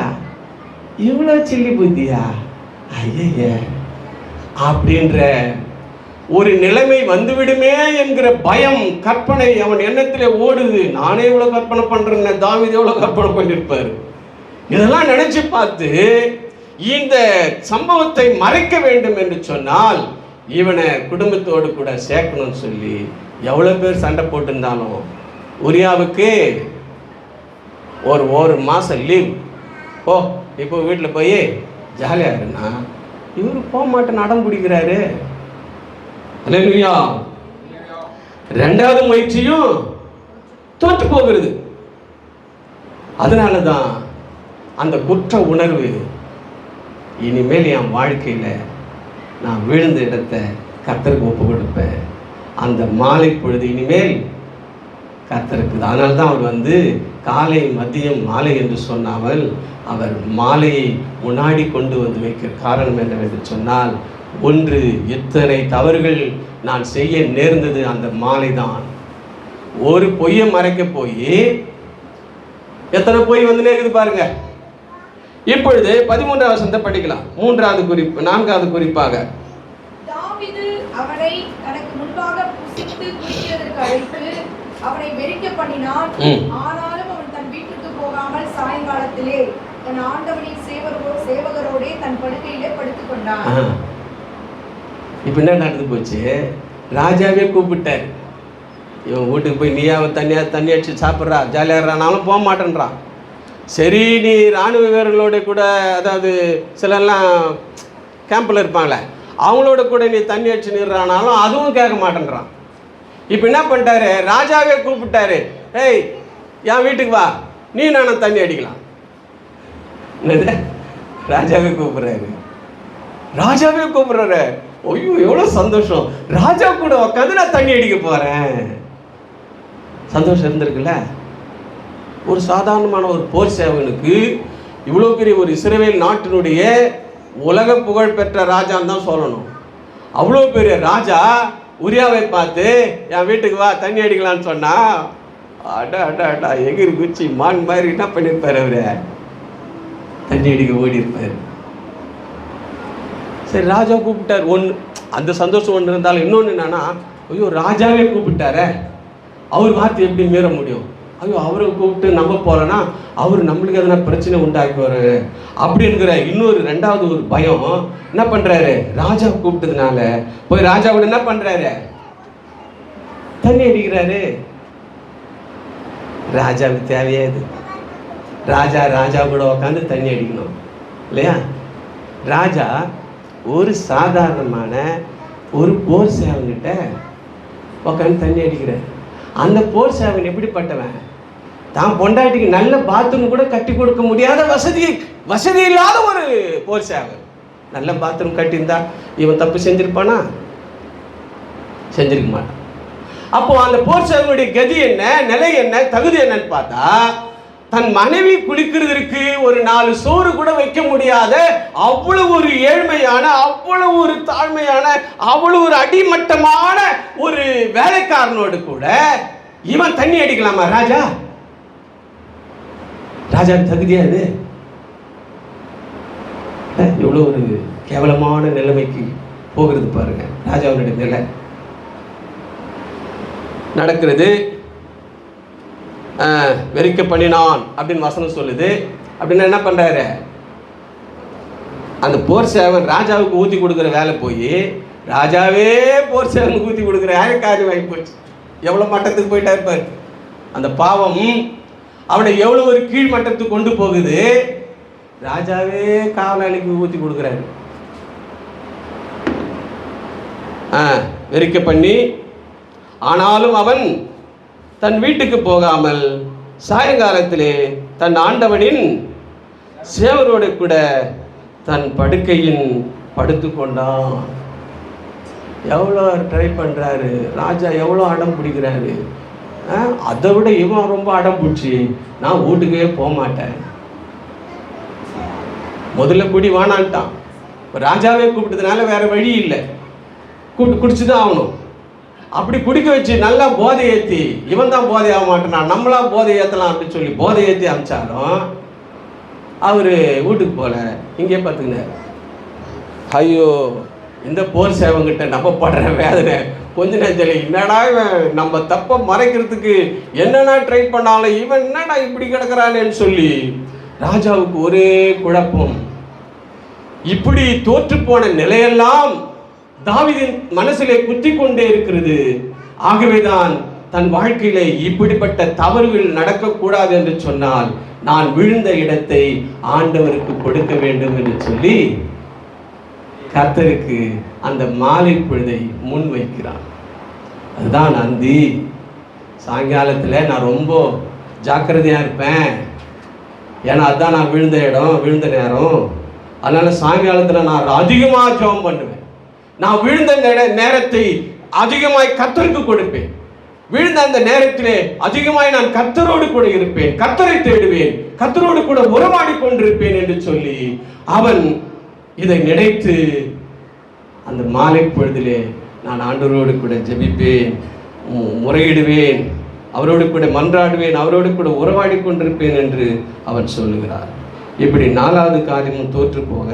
இவ்வளோ சில்லி புத்தியா? ஐய அப்படின்ற ஒரு நிலைமை வந்துவிடுமே என்கிற பயம், கற்பனை அவன் எண்ணத்திலே ஓடுது. நானே இவ்வளோ கற்பனை பண்றேன், தாவீது எவ்வளோ கற்பனை பண்ணியிருப்பாரு. இதெல்லாம் நினைச்சு பார்த்து இந்த சம்பவத்தை மறைக்க வேண்டும் என்று சொன்னால் இவனை குடும்பத்தோடு கூட சேர்க்கணும்னு சொல்லி எவ்வளோ பேர் சண்டை போட்டிருந்தாலும் உரியாவுக்கு ஒரு மாதம் லீவ், ஓ இப்போ வீட்டில் போய் ஜாலியாக இருக்குன்னா இவரு போக மாட்டேன்னு அடம் பிடிக்கிறாரு. அல்லேலூயா. 2வது முயற்சியும் தோற்று போகிறது. அதனால தான் அந்த குற்ற உணர்வு, இனிமேல் என் வாழ்க்கையில் நான் விழுந்த இடத்தை கர்த்தருக்கு ஒப்பு கொடுப்பேன், அந்த மாலை பொழுது இனிமேல் கர்த்தருக்கு. அதனால தான் அவர் காலை மதியம் மாலை என்று சொன்னாமல் அவர் மாலையை முன்னாடி கொண்டு வந்து வைக்க காரணம் என்னவென்று சொன்னால், ஒன்று, எத்தனை தவறுகள் நான் செய்ய நேர்ந்தது அந்த மாலை தான். ஒரு பொய்யை மறைக்க போய் எத்தனை பொய் வந்து நேருது பாருங்க. இப்பொழுது 13வது வசனத்தை படிக்கலாம். 3வது குறிப்பு, 4வது குறிப்பாக.
தாவீது அவனை தனக்கு முன்பாக புசித்து குடிக்கிறதற்கு அழைத்து அவனை வெறிக்க பண்ணினான். ஆனாலும் அவன் தன் வீட்டுக்கு போகாமல் சாயங்காலத்திலே தன் ஆண்டவனின் சேவகரோடே தன் படுக்கையிலே படுத்துக் கொண்டான்.
இப்ப என்ன நடந்து போச்சு? ராஜாவே கூப்பிட்டார். இவன் வீட்டுக்கு போய் நீயாவை தண்ணி அடிச்சு சாப்பிட்றா, ஜாலியாடுறானாலும் போக மாட்டேன்றான். சரி, நீ இராணுவ வீரர்களோட கூட, அதாவது சிலர்லாம் கேம்பில் இருப்பாங்களே, அவங்களோட கூட நீ தண்ணி அடிச்சு நிறுறானாலும் அதுவும் கேட்க மாட்டேன்றான். இப்போ என்ன பண்ணிட்டாரு? ராஜாவே கூப்பிட்டாரு. ஏய், என் வீட்டுக்கு வா, நீ நானும் தண்ணி அடிக்கலாம். என்னது? ராஜாவே கூப்பிட்றாரு. ராஜாவே கூப்பிட்றாரு. ஐயோ, எவ்வளோ சந்தோஷம்! ராஜா கூட உட்காந்து நான் தண்ணி அடிக்க போகிறேன். சந்தோஷம் இருந்திருக்குல்ல? ஒரு சாதாரணமான ஒரு போர் சேவகனுக்கு இவ்வளோ பெரிய ஒரு இஸ்ரவேல் நாட்டினுடைய உலக புகழ் பெற்ற ராஜான்னு தான் சொல்லணும். அவ்வளோ பெரிய ராஜா உரியாவை பார்த்து என் வீட்டுக்கு வா தண்ணி அடிக்கலான்னு சொன்னா, அடா எகிரி குச்சி மான் மாதிரி என்ன பண்ணியிருப்பார் அவரு? தண்ணி அடிக்க ஓடி இருப்பார். சரி, ராஜா கூப்பிட்டார். ஒன்று அந்த சந்தோஷம் ஒன்று இருந்தாலும், இன்னொன்று என்னன்னா, ஐயோ ராஜாவே கூப்பிட்டாரே, அவர் வார்த்தை எப்படி மீற முடியும்? ஐயோ, அவரை கூப்பிட்டு நம்ம போகலன்னா அவர் நம்மளுக்கு எதனா பிரச்சனை உண்டாக்குவார் அப்படிங்கிற இன்னொரு 2வது ஒரு பயம். என்ன பண்ணுறாரு? ராஜா கூப்பிட்டதுனால போய் ராஜாவோட என்ன பண்ணுறாரு? தண்ணி அடிக்கிறாரு. ராஜாவுக்கு தேவையாது. ராஜா கூட உட்காந்து தண்ணி அடிக்கணும் இல்லையா? ராஜா ஒரு சாதாரணமான ஒரு போர் சேவன்கிட்ட உட்காந்து தண்ணி அடிக்கிறார். அந்த போர் சேவன் எப்படிப்பட்டவன்? தான் பொண்டாட்டிக்கு நல்ல பாத்ரூம் கூட கட்டி கொடுக்க முடியாத வசதி இல்லாத ஒரு போர் சேவன். நல்ல பாத்ரூம் கட்டியிருந்தா இவன் தப்பு செஞ்சிருப்பானா? செஞ்சிருக்க மாட்டான். அப்போ அந்த போர் சேவனுடைய கதி என்ன, நிலை என்ன, தகுதி என்னன்னு பார்த்தா, தன் மனைவி குளிக்கிறதுக்கு ஒரு 4 சோறு கூட வைக்க முடியாத அவ்வளவு ஒரு ஏழ்மையான, அவ்வளவு ஒரு தாழ்மையான, அவ்வளவு ஒரு அடிமட்டமான ஒரு வேலைக்காரனோடு கூட இவன் தண்ணி அடிக்கலாமா? ராஜா தகுதியாது? எவ்வளவு ஒரு கேவலமான நிலைமைக்கு போகிறது பாருங்க ராஜாவுடைய நிலை நடக்கிறது. வெறிக்க பண்ணினான் அப்படின்னு வசனம் சொல்லுது. அப்படின்னா என்ன பண்றாரு? அந்த போர் சேவன் ராஜாவுக்கு ஊற்றி கொடுக்குற வேலை போய் ராஜாவே போர் சேவனுக்கு ஊற்றி கொடுக்குற காரியம் ஆகி போச்சு. எவ்வளோ மட்டத்துக்கு போயிட்டா இருப்பார். அந்த பாவம் அவனை எவ்வளோ ஒரு கீழ் மட்டத்துக்கு கொண்டு போகுது. ராஜாவே காவலாளிக்கு ஊற்றி கொடுக்குறாரு. வெறிக்க பண்ணி, ஆனாலும் அவன் தன் வீட்டுக்கு போகாமல் சாயங்காலத்திலே தன் ஆண்டவனின் சேவரோடு கூட தன் படுக்கையின் படுத்து கொண்டான். எவ்வளோ ட்ரை பண்ணுறாரு ராஜா, எவ்வளோ அடம் பிடிக்கிறாரு. அதை விட இவன் ரொம்ப அடம் பிடிச்சி, நான் வீட்டுக்கே போக மாட்டேன். முதல்ல குடி வானான்ட்டான். ராஜாவே கூப்பிட்டதுனால வேற வழி இல்லை, குடிச்சு தான் ஆகணும். அப்படி குடிக்க வச்சு நல்லா போதை ஏற்றி, இவன் தான் போதை ஆக மாட்டேனா, நம்மளாம் போதை ஏற்றலாம் அப்படின்னு சொல்லி போதை ஏற்றி அமிச்சாலும் அவர் வீட்டுக்கு போகல, இங்கே பார்த்துக்கினார். ஐயோ, இந்த போர் சேவங்கிட்ட நம்ம படுற வேதனை கொஞ்ச நேரத்தில் என்னடா இவன் நம்ம தப்பை மறைக்கிறதுக்கு என்னென்ன ட்ரை பண்ணாலும் இவன் என்னடா இப்படி கிடக்கிறானேன்னு சொல்லி ராஜாவுக்கு ஒரே குழப்பம். இப்படி தோற்று போன நிலையெல்லாம் தாவீதின் மனசிலே குத்தி கொண்டே இருக்கிறது. ஆகவேதான் தன் வாழ்க்கையிலே இப்படிப்பட்ட தவறுகள் நடக்கக்கூடாது என்று சொன்னால் நான் விழுந்த இடத்தை ஆண்டவருக்கு கொடுக்க வேண்டும் என்று சொல்லி கர்த்தருக்கு அந்த மாலை பொழுதை முன் வைக்கிறான். அதுதான் நந்தி. சாயங்காலத்தில் நான் ரொம்ப ஜாக்கிரதையாக இருப்பேன், ஏன்னா அதுதான் நான் விழுந்த இடம், விழுந்த நேரம். அதனால சாயங்காலத்தில் நான் அதிகமாக ஜெபம் பண்ணுவேன். நான் விழுந்த நேரத்தை அதிகமாய் கர்த்தருக்கு கொடுப்பேன். விழுந்த அந்த நேரத்திலே அதிகமாய் நான் கர்த்தரோடு கூட இருப்பேன், கர்த்தரை தேடுவேன், கர்த்தரோடு கூட உறவாடி கொண்டிருப்பேன் என்று சொல்லி அவன் இதை நினைத்து அந்த மாலை பொழுதிலே நான் ஆண்டவரோடு கூட ஜெபிப்பேன், முறையிடுவேன், அவரோடு கூட மன்றாடுவேன், அவரோடு கூட உறவாடி கொண்டிருப்பேன் என்று அவன் சொல்லுகிறார். இப்படி 4வது காரியமும் தோற்று போக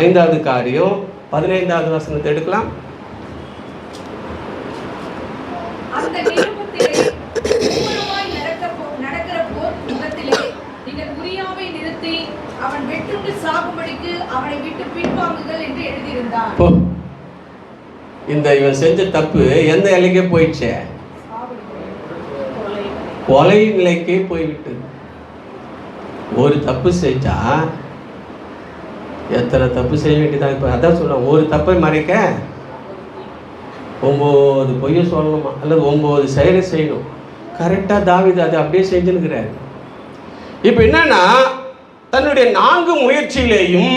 5வது காரியம் 15வது வசனத்தை எடுக்கலாம்.
அந்த நிருபத்திலே மும்முரமாய் நடக்கிற போர் முகத்திலே நீங்கள் உரியாவை நிறுத்தி அவன் வெட்டுண்டு சாகும்படிக்கு அவனை விட்டு பின்வாங்குங்கள் என்று எழுதியிருந்தார்.
இந்த இவன் செஞ்ச தப்பு எந்த எல்லைக்கே போயிடுச்சே? கொலை நிலைக்கே போய்விட்டு. ஒரு தப்பு செஞ்சா எத்தனை தப்பு செய்ய வேண்டியதாக. இப்போ அதான் சொல்லுவாங்க, ஒரு தப்பை மறைக்க 9 பொய்யை சொல்லணுமா, அல்லது 9 செயலை செய்யணும். கரெக்டாக தாவீது அதை அப்படியே செஞ்சுன்னுக்கிறாரு. இப்போ என்னன்னா, தன்னுடைய 4 முயற்சியிலேயும்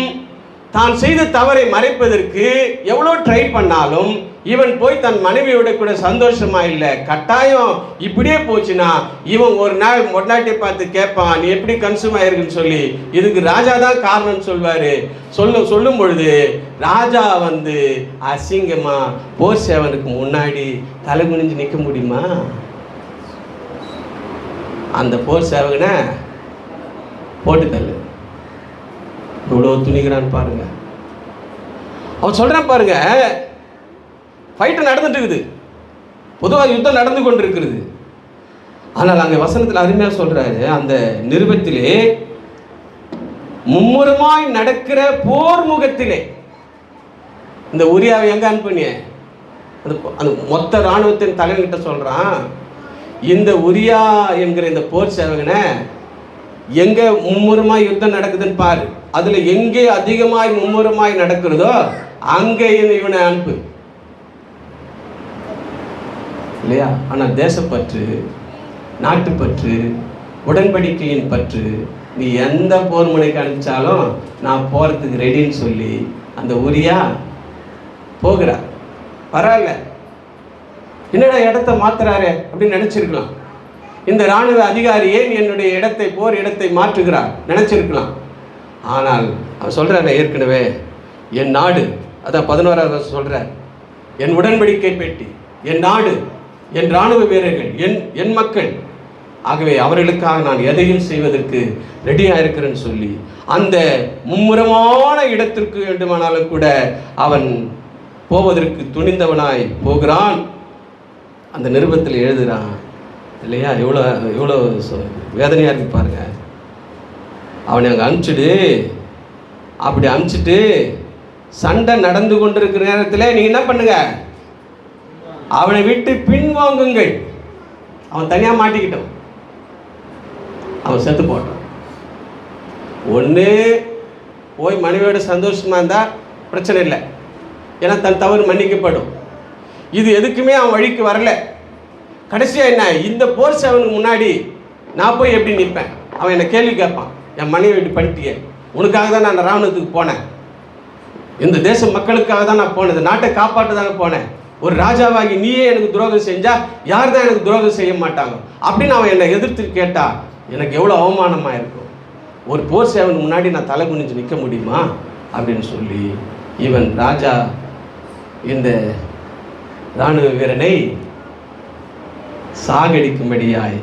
தான் செய்த தவறை மறைப்பதற்கு எவ்வளோ ட்ரை பண்ணாலும் இவன் போய் தன் மனைவியோட கூட சந்தோஷமா இல்லை. கட்டாயம் இப்படியே போச்சுன்னா இவன் ஒரு நாள் மொட்டாட்டியை பார்த்து கேட்பான், நீ எப்படி கன்சூம் ஆயிருக்குன்னு சொல்லி. இதுக்கு ராஜா தான் காரணம் சொல்வாரு. சொல்லும் பொழுது ராஜா வந்து அசிங்கமா போர் சேவனுக்கு முன்னாடி தலை குனிஞ்சு நிற்க முடியுமா? அந்த போர் சேவகனை போட்டு தள்ளு. இவ்வளோ துணிகிறான்னு பாருங்க. அவன் சொல்றான் பாருங்க, ஃபைட்டு நடந்துட்டு இருக்குது, பொதுவாக யுத்தம் நடந்து கொண்டு இருக்கிறது. ஆனால் அங்கே வசனத்தில் அருமையாக சொல்றாரு, அந்த நிருபத்திலே மும்முரமாய் நடக்கிற போர் முகத்திலே. இந்த உரியாவை எங்க அனுப்புனிய? அந்த மொத்த இராணுவத்தின் தலைவர்கிட்ட சொல்றான், இந்த உரியா என்கிற இந்த போர் சேவகனை எங்க மும்முரமாய் யுத்தம் நடக்குதுன்னு பாரு, அதுல எங்கே அதிகமாய் மும்முரமாய் நடக்கிறதோ அங்கே இவனை அனுப்பு இல்லையா? ஆனால் தேசப்பற்று, நாட்டுப்பற்று, உடன்படிக்கையின் பற்று, நீ எந்த போர் முனைக்கு அனுப்பிச்சாலும் நான் போறதுக்கு ரெடின்னு சொல்லி அந்த உரியா போகிறார். பரவாயில்ல, என்னடா இடத்தை மாத்துறாரு அப்படின்னு நினைச்சிருக்கலாம். இந்த இராணுவ அதிகாரி ஏன் என்னுடைய இடத்தை, போர் இடத்தை மாற்றுகிறார் நினைச்சிருக்கலாம். ஆனால் அவன் சொல்றாரு, ஏற்கனவே என் நாடு, அதான் 11வது சொல்றார், என் உடன்படிக்கை பெட்டி, என் நாடு, என் இராணுவ வீரர்கள், என் மக்கள், ஆகவே அவர்களுக்காக நான் எதையும் செய்வதற்கு ரெடியாக இருக்கிறேன்னு சொல்லி அந்த மும்முரமான இடத்திற்கு வேண்டுமானாலும் கூட அவன் போவதற்கு துணிந்தவனாய் போகிறான். அந்த நிருபத்தில் எழுதுகிறான் இல்லையா? எவ்வளோ வேதனையாக இருக்கு பாருங்க. அவனை அங்கே அனுப்பிச்சிடு. அப்படி அனுப்பிச்சிட்டு சண்டை நடந்து கொண்டிருக்கிற நேரத்தில் நீங்கள் என்ன பண்ணுங்க, அவனை விட்டு பின்வாங்குங்கள். அவன் தனியாக மாட்டிக்கிட்டான், அவன் செத்து போட்டான். ஒன்று போய் மனைவியோட சந்தோஷமாக இருந்தால் பிரச்சனை இல்லை, ஏன்னா தன் தவறு மன்னிக்கப்படும். இது எதுக்குமே அவன் வழிக்கு வரல. கடைசியாக என்ன, இந்த போர் சேவனுக்கு முன்னாடி நான் போய் எப்படி நிற்பேன்? அவன் என்னை கேள்வி கேட்பான், என் மனைவி இப்படி பண்ணிட்டியே, உனக்காக தான் நான் ராணுவத்துக்கு போனேன், இந்த தேச மக்களுக்காக தான் நான் போனேன், இந்த நாட்டை காப்பாற்ற தானே போனேன், ஒரு ராஜாவாகி நீயே எனக்கு துரோகம் செஞ்சால் யார் தான் எனக்கு துரோகம் செய்ய மாட்டாங்க அப்படின்னு அவன் என்னை எதிர்த்து கேட்டா எனக்கு எவ்வளோ அவமானமாக இருக்கும். ஒரு போர் சேவனுக்கு முன்னாடி நான் தலை குனிஞ்சு நிற்க முடியுமா அப்படின்னு சொல்லி இவன் ராஜா இந்த இராணுவ வீரனை சாகடிக்கும்படியாய்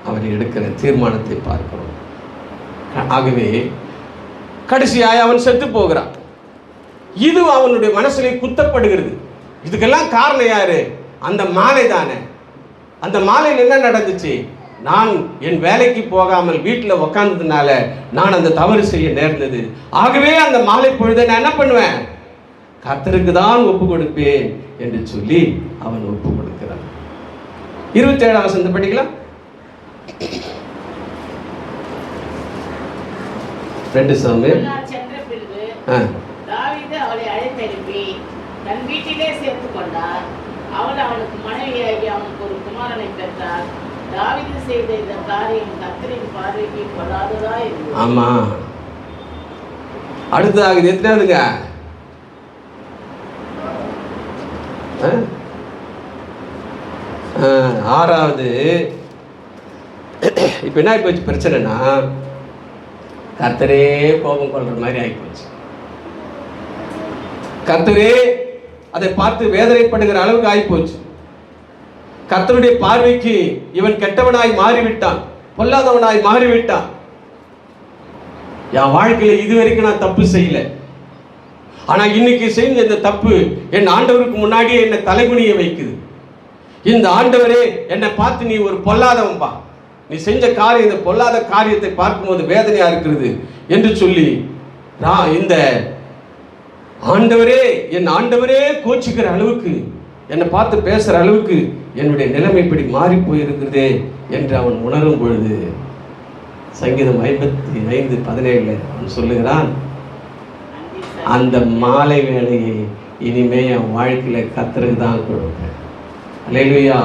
அவர் எடுக்கிற தீர்மானத்தை பார்க்கிறோம். ஆகவே கடைசியாய் அவன் செத்து போகிறான். இது அவனுடைய மனசிலே குத்தப்படுகிறது. இதுக்கெல்லாம் காரணம் யாரு? அந்த மாலை தானே. அந்த மாலையில் என்ன நடந்துச்சு? நான் என் வேலைக்கு போகாமல் வீட்டில் உக்காந்ததுனால நான் அந்த தவறு செய்ய நேர்ந்தது. ஆகவே அந்த மாலை பொழுதை நான் என்ன பண்ணுவேன்? கர்த்தருக்கு தான் ஒப்பு கொடுப்பேன் என்று சொல்லி அவன் ஒப்பு கொடுக்கிறான். 27ஆம் வசனத்தை படிக்கலாம். 2 சாமுவேல்.
சென்ற பின்பு தாவீது அவளை அழைத்தெழுப்பி தன் வீட்டிலே சேர்த்து கொண்டார். அவள் அவனுக்கு மனைவியாகி அவனுக்கு ஒரு குமாரனை பெற்றார். தாவீது செய்த இந்த காரியம் கர்த்தரின் பார்வைக்கு பொல்லாததா இருந்தது.
ஆமா, அடுத்ததாக இது எத்தனாவதுங்க? ஆறாவது, இப்போ என்ன ஆகிப்போச்சு பிரச்சனைனா, கர்த்தரே கோபம் கொள்கிற மாதிரி ஆகிப்போச்சு. கர்த்தரே அதை பார்த்து வேதனைப்படுகிற அளவுக்கு ஆகிப்போச்சு. கர்த்தருடைய பார்வைக்கு இவன் கெட்டவனாய் மாறிவிட்டான், பொல்லாதவனாய் மாறிவிட்டான். என் வாழ்க்கையில் இதுவரைக்கும் நான் தப்பு செய்யல, ஆனா இன்னைக்கு செஞ்ச இந்த தப்பு என் ஆண்டவருக்கு முன்னாடியே என்னை தலைகுனிய வைக்குது. இந்த ஆண்டவரே என்னை பார்த்து நீ ஒரு பொல்லாதவன்பா, நீ செஞ்ச காரியம், இந்த பொல்லாத காரியத்தை பார்க்கும்போது வேதனையா இருக்கிறது என்று சொல்லி நான் இந்த ஆண்டவரே, என் ஆண்டவரே கோச்சிக்கிற அளவுக்கு, என்னை பார்த்து பேசுற அளவுக்கு என்னுடைய நிலைமை இப்படி மாறி போயிருக்கிறதே என்று அவன் உணரும் பொழுது, சங்கீதம் 55:17 அவன் சொல்லுகிறான், அந்த மாலை வேளையை இனிமே என் வாழ்க்கையில கர்த்தருக்கு தான் கொடுப்பேன். அல்லேலூயா.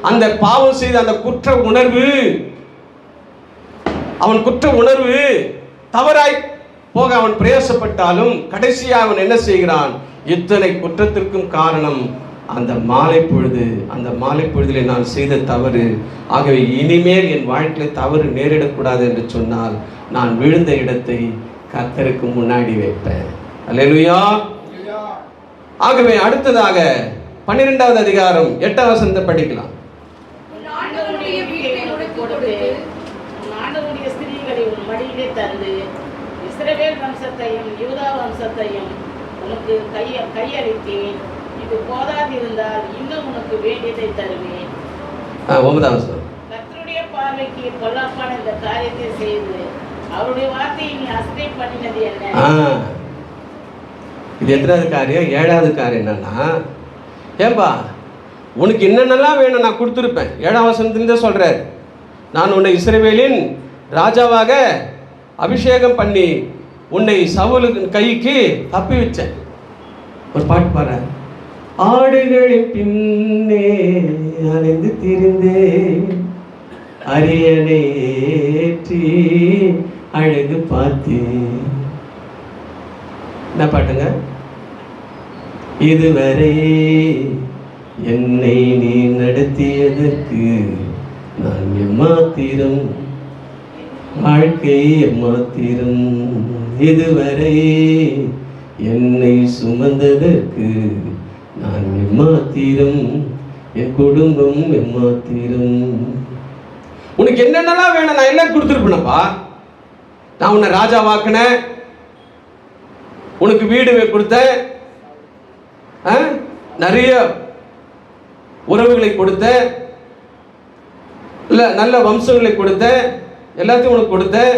அந்த பாவம் செய்த அந்த குற்ற உணர்வு, அவன் குற்ற உணர்வு தவறாய் போக அவன் பிரயாசப்பட்டாலும் கடைசியாக அவன் என்ன செய்கிறான், இத்தனை குற்றத்திற்கும் காரணம் அந்த மாலை பொழுது, அந்த மாலை பொழுதிலே நான் செய்த தவறு. ஆகவே இனிமேல் என் வாழ்க்கையில் தவறு நேரிடக்கூடாது என்று சொன்னால் நான் விழுந்த இடத்தை கர்த்தருக்கு முன்னாடி வைப்பேன். அல்லேலூயா. ஆகவே அடுத்ததாக 12வது அதிகாரம் 8வது வசனத்தை படிக்கலாம்.
ஆண்டவருடைய வீட்டை உனக்கு கொடுத்து உன் ஆண்டவருடைய ஸ்திரீகளை உன் மடியிலே தந்து இஸ்ரவேல் வம்சத்தையும் யூதா வம்சத்தையும் உனக்கு கையளித்தேன். இது போதாதிருந்தால் இன்னும் உனக்கு வேண்டியதை தருவேன்.
9வது வசனம்.
கர்த்தருடைய பார்வைக்கு பொல்லாப்பான இந்த காரியத்தை செய்து அவருடைய வார்த்தையை நீ அசட்டை பண்ணினது என்ன?
இது எத்தனாவது காரியம்? 7வது காரியம் என்னன்னா, ஏன்பா உனக்கு என்னென்னலாம் வேணும் நான் கொடுத்துருப்பேன். 7ஆம் வசனத்திலிருந்தே சொல்றார், நான் உன்னை இஸ்ரவேலின் ராஜாவாக அபிஷேகம் பண்ணி உன்னை சவுலுக்கு கைக்கு தப்பி வச்சேன். ஒரு பாட்டு பாரு, ஆடுகளின் பின்னே அலைந்து திரிந்தேன், அரியணை ஏற்றி அழகு பார்த்தேன். என்ன பாட்டுங்க? இதுவரை என்னை நீ நடத்தியதற்கு நான் எம்மாத்திரம், வாழ்க்கை எம்மாத்திரம். இதுவரை என்னை சுமந்ததற்கு நான் எம்மாத்திரம், என் குடும்பம் எம்மாத்திரம். உனக்கு என்னென்னலாம் வேணும் நான் எல்லாம் கொடுத்துருப்பேனப்பா. நான் உன்னை ராஜாவாக்குனேன், உனக்கு வீடு கொடுத்தேன், நிறைய உறவுகளை கொடுத்தேன், இல்லை நல்ல வம்சங்களை கொடுத்தேன், எல்லாத்தையும் உனக்கு கொடுத்தேன்.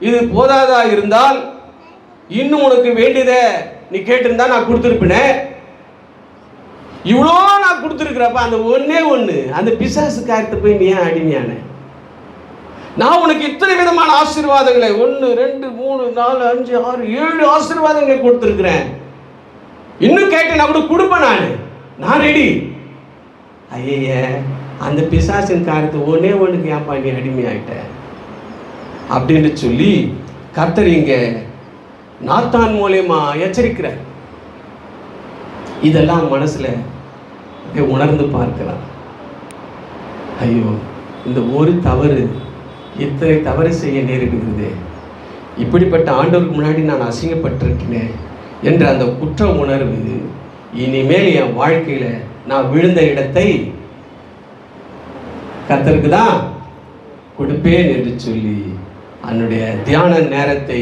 இது போதாதா இருந்தால் இன்னும் உனக்கு வேண்டியதை நீ கேட்டிருந்தா நான் கொடுத்துருப்பேனே. இவ்வளோ நான் கொடுத்துருக்கிறப்ப அந்த ஒன்னே ஒன்று, அந்த பிசாசு காரியத்தை போய் நீ ஏன் அடிமையான? நான் உனக்கு இத்தனை விதமான ஆசீர்வாதங்களை 1 2 3 4 5 6 7 ஆசீர்வாதங்களை கொடுத்துருக்கிறேன். இன்னும் கேட்டு நான் கூட கொடுப்பேன். நான் ரெடி. ஐய, அந்த பிசாசின் காரியத்தை ஒன்னே ஒன்றுக்கு ஏன்பா நீ அடிமையாயிட்ட அப்படின்னு சொல்லி கர்த்தர் இங்க நாத்தான் மூலமா எச்சரிக்கிறார். இதெல்லாம் மனசுல உணர்ந்து பார்க்கலாம். ஐயோ, இந்த ஒரு தவறு இத்தனை தவறு செய்ய நேரிடுகிறது, இப்படிப்பட்ட ஆண்டவருக்கு முன்னாடி நான் அசிங்கப்பட்டிருக்கிறேன் என்ற அந்த குற்ற உணர்வு இனிமேல் என் வாழ்க்கையில நான் விழுந்த இடத்தை கர்த்தருக்கு தான் கொடுப்பேன் என்று சொல்லி என்னுடைய தியான நேரத்தை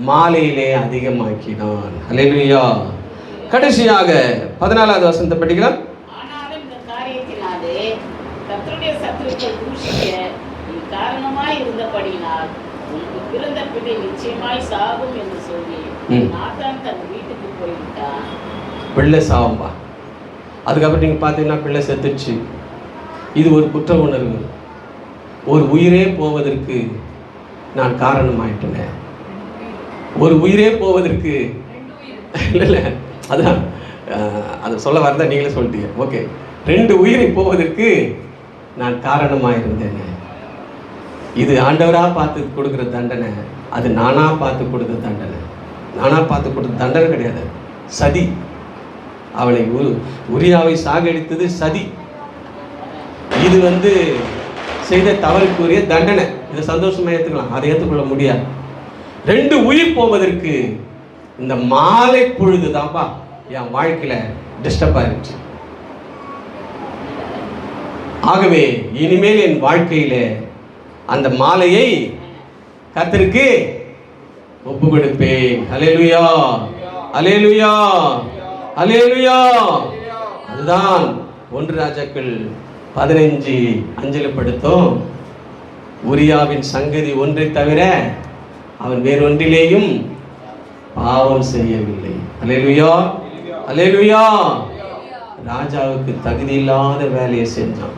மாலையிலே அதிகமாக்கினான். அல்லேலூயா. கடைசியாக 14வது வசனத்தை படிக்கலாம்.
ஆனாலும் இந்த காரியத்தினாலே கர்த்தருடைய சத்துருக்கள் தூஷிக்க நீ காரணமாய் இருந்தபடியினால் உனக்கு பிறந்த பிள்ளை நிச்சயமாய் சாகும் என்று சொல்லி நாத்தான் தன் வீட்டுக்கு போய்விட்டான்.
பிள்ளை சாவம்பா. அதுக்கப்புறம் நீங்கள் பார்த்தீங்கன்னா பிள்ளை செத்துச்சு. இது ஒரு குற்ற உணர்வு. ஒரு உயிரே போவதற்கு நான் காரணமாயிட்டேன். ஒரு உயிரே போவதற்கு இல்லை, அதான் அதை சொல்ல வரதான் நீங்களே சொல்லிட்டீங்க. ஓகே, 2 உயிரை போவதற்கு நான் காரணமாக இருந்தேன். இது ஆண்டவராக பார்த்து கொடுக்குற தண்டனை, அது நானாக பார்த்து கொடுத்த தண்டனை. நானாக பார்த்து கொடுத்த தண்டனை கிடையாது, சதி. அவனை உரியாவை சாகடித்தது சதி. இது செய்த தவறுக்குரிய தண்டனை. இதை சந்தோஷமா ஏற்றுக்கலாம், அதை ஏற்றுக்கொள்ள முடியாது. 2 உயிர் போவதற்கு இந்த மாலை பொழுது தான்ப்பா என் வாழ்க்கையில டிஸ்டர்ப் ஆயிடுச்சு. ஆகவே இனிமேல் என் வாழ்க்கையில அந்த மாலையை கர்த்தருக்கு ஒப்பு கொடுப்பேன். அல்லேலூயா, அல்லேலூயா, அல்லேலூயா. அதுதான் 1 ராஜாக்கள் 15:5 படுத்தும். உரியாவின் சங்கதி ஒன்றை தவிர அவன் வேறொன்றிலேயும் பாவம் செய்யவில்லை. அல்லேலூயா, அல்லேலூயா. ராஜாவுக்கு தகுதி இல்லாத வேலையை செஞ்சான்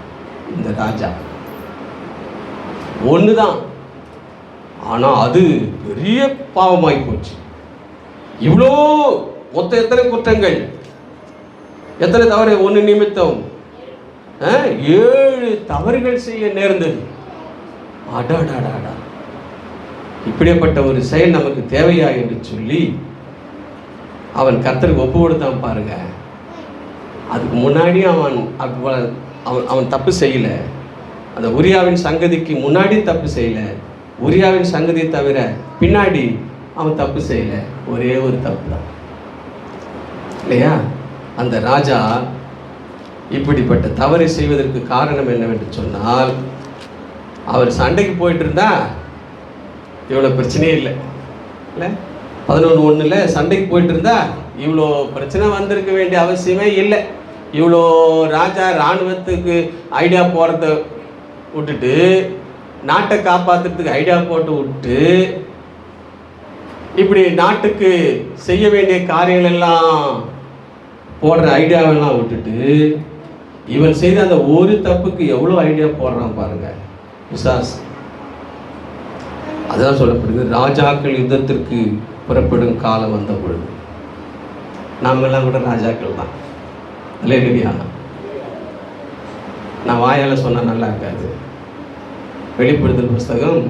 இந்த ராஜா. ஒண்ணுதான், ஆனா அது பெரிய பாவமாய் போச்சு. இவ்வளோ மொத்தம் எத்தனை குற்றங்கள், எத்தனை தவறு? 1 நிமித்தம் 7 தவறுகள் செய்ய நேர்ந்தது. அடாடாடாடா, இப்படிப்பட்ட ஒரு செயல் நமக்கு தேவையா என்று சொல்லி அவன் கர்த்தருக்கு ஒப்பு கொடுத்தான் பாருங்க. அதுக்கு முன்னாடி அவன் தப்பு செய்யல. அந்த உரியாவின் சங்கதிக்கு முன்னாடி தப்பு செய்யல. உரியாவின் சங்கதியை தவிர பின்னாடி அவன் தப்பு செய்யல. ஒரே ஒரு தப்பு தான் இல்லையா? அந்த ராஜா இப்படிப்பட்ட தவறை செய்வதற்கு காரணம் என்னவென்று சொன்னால், அவர் சண்டைக்கு போயிட்டு இருந்தா இவ்வளோ பிரச்சனையே இல்லை. 11:1 சண்டைக்கு போயிட்டு இருந்தா இவ்வளோ பிரச்சனை வந்திருக்க வேண்டிய அவசியமே இல்லை. இவ்வளோ ராஜா இராணுவத்துக்கு ஐடியா போகிறத விட்டுட்டு, நாட்டை காப்பாற்றுறதுக்கு ஐடியா போட்டு விட்டு, இப்படி நாட்டுக்கு செய்ய வேண்டிய காரியங்கள் எல்லாம் போடுற ஐடியாவெல்லாம் விட்டுட்டு, இவன் செய்த அந்த ஒரு தப்புக்கு எவ்வளோ ஐடியா போடுறான் பாருங்க பிசாசு. அதான் சொல்லப்படுது, ராஜாக்கள் யுத்தத்திற்கு புறப்படும் காலம் வந்த பொழுது. நாமெல்லாம் கூட ராஜாக்கள் தான். அல்லேலூயா. நான் வாயால் சொன்னால் நல்லா இருக்காது. வெளிப்படுத்தல் புஸ்தகம்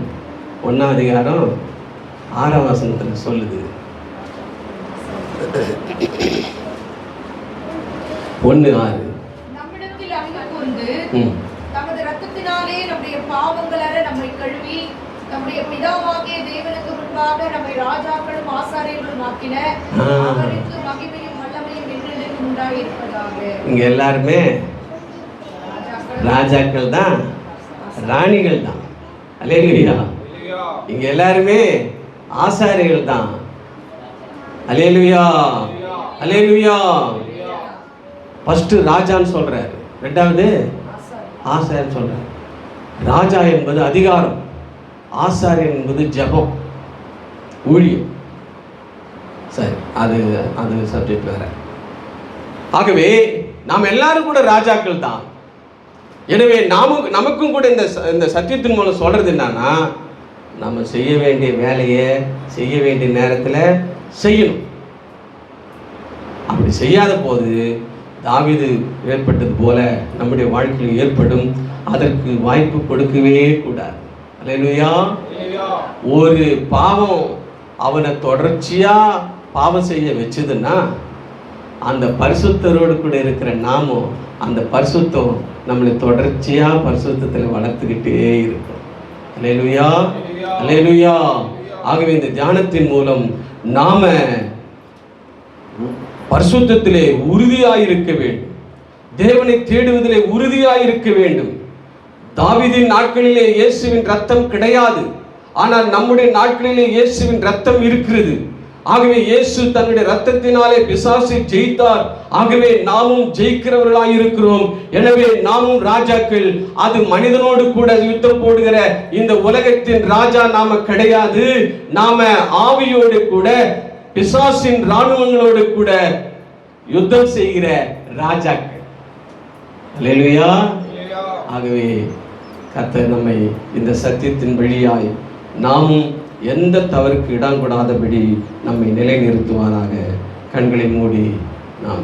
1ஆம் அதிகாரம் 6ஆம் வசனத்தில் சொல்லுது. 1:6.
நம்மிடத்தில் அன்பு கூர்ந்து தமது இரத்தத்தினாலே நம்முடைய பாவங்களற நம்மை கழுவி நம்முடைய பிதாவாகிய தேவனுக்கு முன்பாக நம்மை ராஜாக்களும் ஆசாரியர்களும் ஆக்கின அவருக்கு மகிமையும் வல்லமையும் என்றென்றைக்கும் உண்டாயிருப்பதாக.
இங்க எல்லாருமே ராஜாக்கள் தான், ராணிகள் தான். அல்லேலூயா. இங்க எல்லாருமே ஆசாரியர்கள் தான். அல்லேலூயா, அல்லேலூயா. ஃபர்ஸ்ட் ராஜான்னு சொல்றாரு, 2வது ஆசாரியன் சொல்றாரு. ராஜா என்பது அதிகாரம், ஆசாரியன் என்பது ஜெபம், ஊழியம். சரி, அது சப்ஜெக்ட் வேற. ஆகவே நாம் எல்லாரும் கூட ராஜாக்கள் தான். எனவே நமக்கும் கூட இந்த சத்தியத்தின் மூலம் சொல்றது என்னன்னா, நம்ம செய்ய வேண்டிய வேலையை செய்ய வேண்டிய நேரத்தில் செய்யணும். அப்படி செய்யாத போது தாவீது ஏற்பட்டது போல நம்முடைய வாழ்க்கையில் ஏற்படும். அதற்கு வாய்ப்பு கொடுக்கவே கூடாது. அல்லேலூயா. ஒரு பாவம் அவனை தொடர்ச்சியா பாவம் செய்ய வச்சதுன்னா, அந்த பரிசுத்தரோடு கூட இருக்கிற நாமும் அந்த பரிசுத்தம் நம்மளை தொடர்ச்சியா பரிசுத்தத்தில் வளர்த்துக்கிட்டே இருக்கும். அல்லேலூயா, அல்லேலூயா. ஆகவே இந்த தியானத்தின் மூலம் நாம பரிசுத்தத்திலே உறுதியாயிருக்க வேண்டும். தேவனை தேடுவதிலே உறுதியாயிருக்க வேண்டும். தாவீதின் நாட்களிலே இயேசுவின் ரத்தம் கிடையாது, ஆனால் நம்முடைய நாட்களிலே இயேசுவின் ரத்தம் இருக்கிறது. ஆகவே இயேசு தன்னுடைய ரத்தத்தினாலே பிசாசை ஜெயித்தார். ஆகவே நாமும் ஜெயிக்கிறவர்களாய் இருக்கிறோம். எனவே நாமும் ராஜாக்கள். அது மனிதனோடு கூட யுத்தம் போடுகிற இந்த உலகத்தின் ராஜா நாம கிடையாது. நாம ஆவியோடு கூட பிசாசின் இராணுவங்களோடு கூட யுத்தம் செய்கிற ராஜாக்கள். அல்லேலூயா. ஆகவே கர்த்தர் நம்மை இந்த சத்தியத்தின் வழியாய் நாமும் எந்த தவறுக்கு இடம் கொடாதபடி நம்மை நிலைநிறுத்துவாராக. கண்களை மூடி நாம்